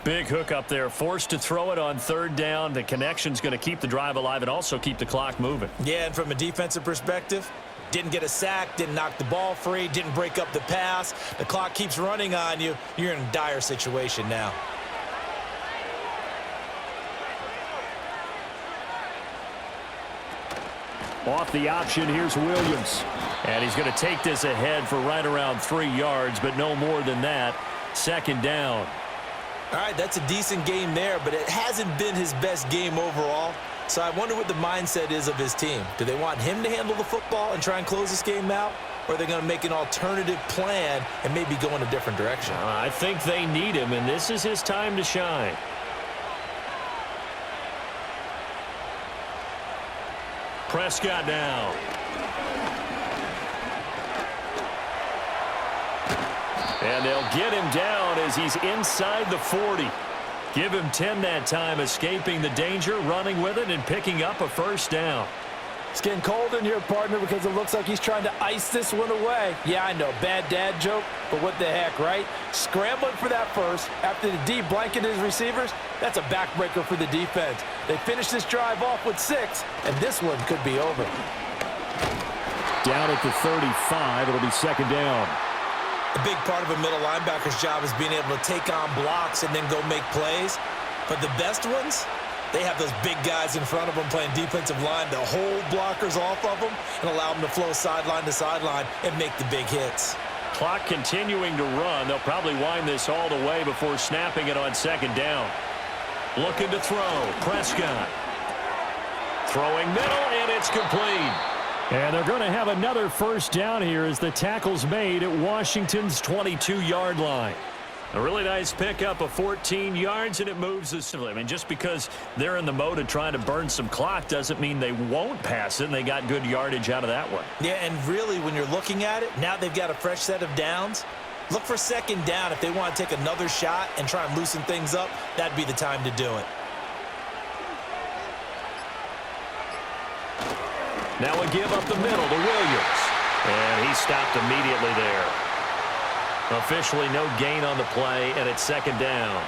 Big hook up there, forced to throw it on 3rd down. The connection's going to keep the drive alive and also keep the clock moving. Yeah, and from a defensive perspective, didn't get a sack, didn't knock the ball free, didn't break up the pass. The clock keeps running on you. You're in a dire situation now. Off the option, here's Williams. And he's going to take this ahead for right around 3 yards, but no more than that. 2nd down. All right, that's a decent game there, but it hasn't been his best game overall. So I wonder what the mindset is of his team. Do they want him to handle the football and try and close this game out? Or are they going to make an alternative plan and maybe go in a different direction? I think they need him, and this is his time to shine. Prescott now. And they'll get him down as he's inside the 40. Give him 10 that time, escaping the danger, running with it, and picking up a first down. It's getting cold in here, partner, because it looks like he's trying to ice this one away. Yeah, I know, bad dad joke, but what the heck, right? Scrambling for that first after the D blanketed his receivers, that's a backbreaker for the defense. They finish this drive off with 6, and this one could be over. Down at the 35, it'll be second down. A big part of a middle linebacker's job is being able to take on blocks and then go make plays. But the best ones, they have those big guys in front of them playing defensive line to hold blockers off of them and allow them to flow sideline to sideline and make the big hits. Clock continuing to run. They'll probably wind this all the way before snapping it on second down. Looking to throw. Prescott. Throwing middle, and it's complete. And they're going to have another first down here as the tackle's made at Washington's 22-yard line. A really nice pickup of 14 yards, and it moves us. I mean, just because they're in the mode of trying to burn some clock doesn't mean they won't pass it, and they got good yardage out of that one. Yeah, and really, when you're looking at it, now they've got a fresh set of downs. Look for second down. If they want to take another shot and try and loosen things up, that'd be the time to do it. Now a give up the middle to Williams. And he stopped immediately there. Officially no gain on the play, and it's second down.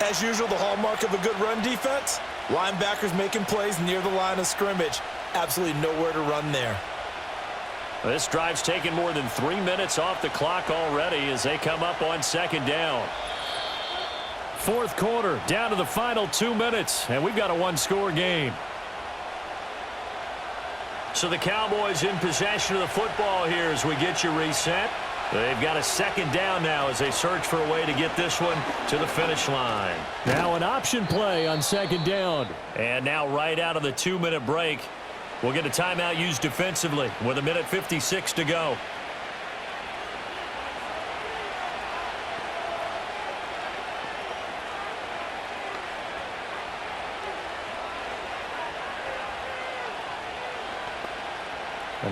As usual, the hallmark of a good run defense, linebackers making plays near the line of scrimmage. Absolutely nowhere to run there. This drive's taken more than 3 minutes off the clock already as they come up on second down. Fourth quarter, down to the final 2 minutes, and we've got a one-score game. So the Cowboys in possession of the football here as we get you reset. They've got a second down now as they search for a way to get this one to the finish line. Now an option play on second down. And now right out of the 2-minute break, we'll get a timeout used defensively with 1:56 to go.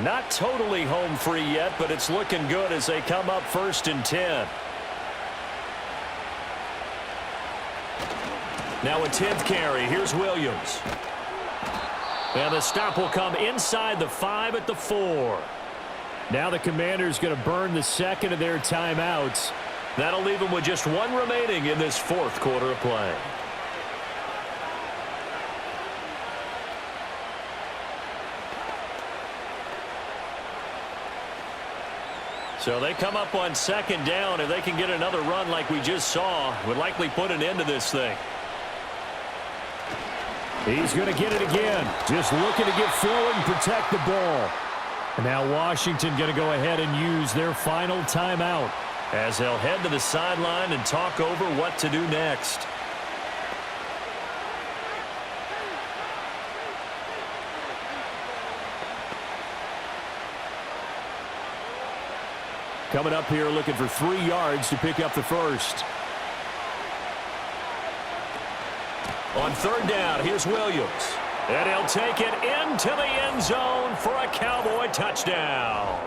Not totally home free yet, but it's looking good as they come up 1st and 10. Now a 10th carry. Here's Williams. And the stop will come inside the 5 at the 4. Now the Commanders going to burn the second of their timeouts. That'll leave them with just one remaining in this fourth quarter of play. So they come up on second down. If they can get another run like we just saw, would likely put an end to this thing. He's going to get it again. Just looking to get forward and protect the ball. And now Washington going to go ahead and use their final timeout as they'll head to the sideline and talk over what to do next. Coming up here looking for 3 yards to pick up the first. On third down, here's Williams. And he'll take it into the end zone for a Cowboy touchdown.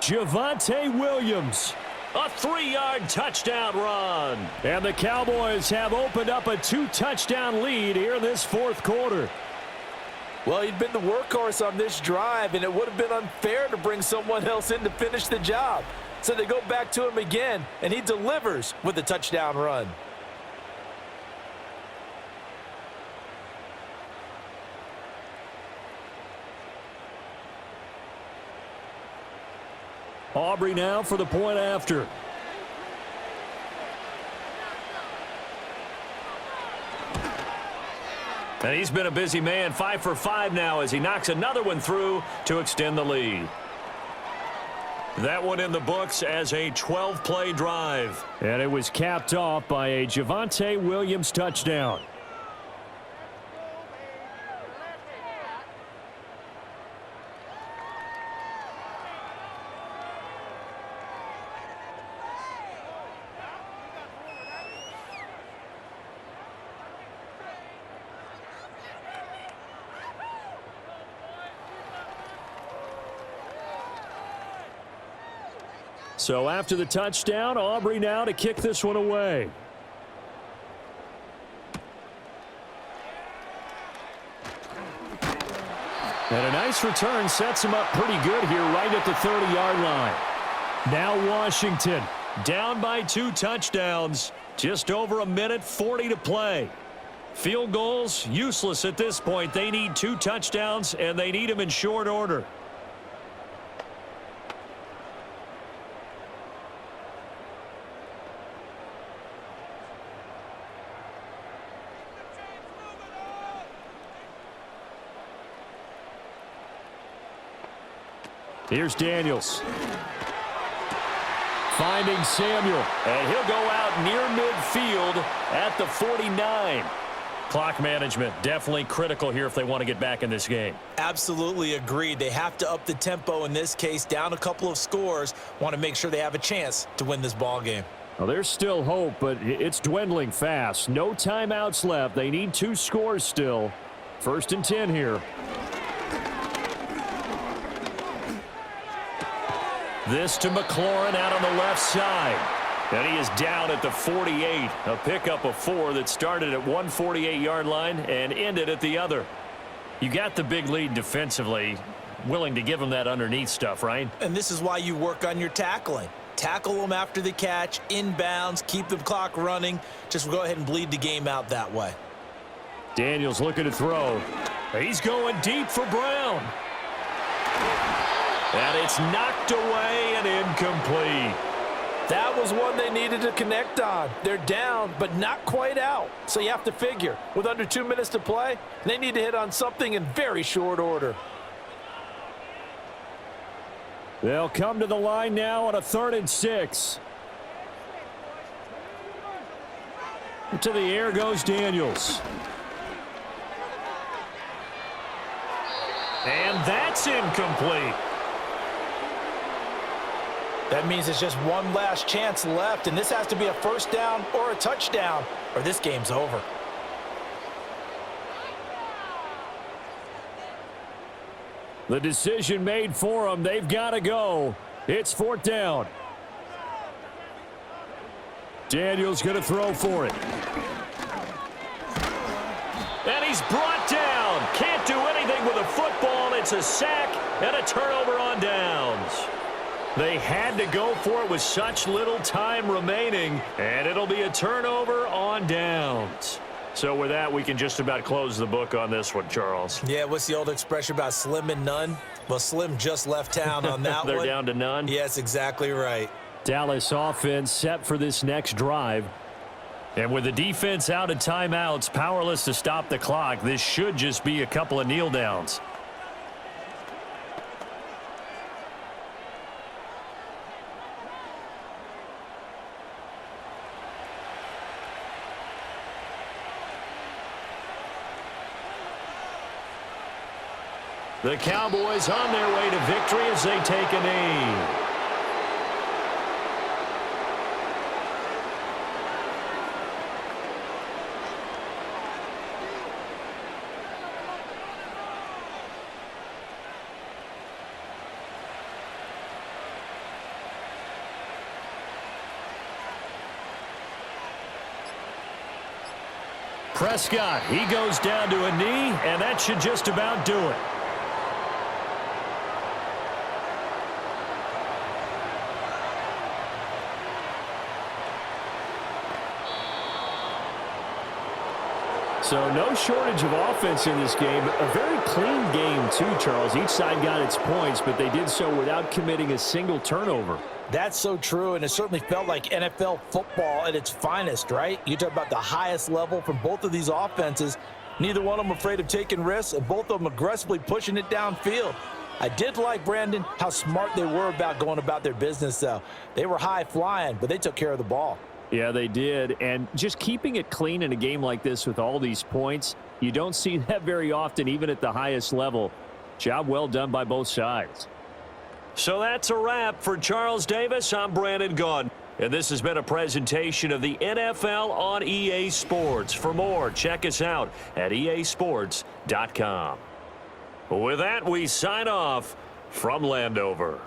Javonte Williams, a 3-yard touchdown run. And the Cowboys have opened up a 2-touchdown lead here this fourth quarter. Well, he'd been the workhorse on this drive, and it would have been unfair to bring someone else in to finish the job. So they go back to him again, and he delivers with a touchdown run. Aubrey now for the point after. And he's been a busy man, 5 for 5 now as he knocks another one through to extend the lead. That one in the books as a 12-play drive. And it was capped off by a Javonte Williams touchdown. So after the touchdown, Aubrey now to kick this one away. And a nice return sets him up pretty good here right at the 30-yard line. Now Washington down by 2 touchdowns. Just over a minute 40 to play. Field goals useless at this point. They need 2 touchdowns, and they need them in short order. Here's Daniels. Finding Samuel. And he'll go out near midfield at the 49. Clock management definitely critical here if they want to get back in this game. Absolutely agreed. They have to up the tempo in this case, down a couple of scores. Want to make sure they have a chance to win this ball game. Well, there's still hope, but it's dwindling fast. No timeouts left. They need 2 scores still. 1st and 10 here. This to McLaurin out on the left side. And he is down at the 48. A pickup of 4 that started at 148-yard line and ended at the other. You got the big lead defensively. Willing to give them that underneath stuff, right? And this is why you work on your tackling. Tackle them after the catch, inbounds, keep the clock running. Just go ahead and bleed the game out that way. Daniels looking to throw. He's going deep for Brown. And it's knocked away and incomplete. That was one they needed to connect on. They're down, but not quite out. So you have to figure, with under 2 minutes to play, they need to hit on something in very short order. They'll come to the line now on a 3rd and 6. To the air goes Daniels. And that's incomplete. That means it's just one last chance left, and this has to be a 1st down or a touchdown, or this game's over. The decision made for them. They've got to go. It's 4th down. Daniels going to throw for it. And he's brought down. Can't do anything with a football. It's a sack and a turnover on downs. They had to go for it with such little time remaining, and it'll be a turnover on downs. So with that, we can just about close the book on this one, Charles. Yeah, what's the old expression about slim and none? Well, Slim just left town on that They're one. down to none? Yes, exactly right. Dallas offense set for this next drive. And with the defense out of timeouts, powerless to stop the clock, this should just be a couple of kneel downs. The Cowboys on their way to victory as they take a knee. Prescott, he goes down to a knee, and that should just about do it. So no shortage of offense in this game. A very clean game too, Charles. Each side got its points, but they did so without committing a single turnover. That's so true, and it certainly felt like NFL football at its finest, right? You talk about the highest level from both of these offenses. Neither one of them afraid of taking risks, and both of them aggressively pushing it downfield. I did like, Brandon, how smart they were about going about their business, though. They were high flying, but they took care of the ball. Yeah, they did. And just keeping it clean in a game like this with all these points, you don't see that very often, even at the highest level. Job well done by both sides. So that's a wrap for Charles Davis. I'm Brandon Gaudin. And this has been a presentation of the NFL on EA Sports. For more, check us out at easports.com. With that, we sign off from Landover.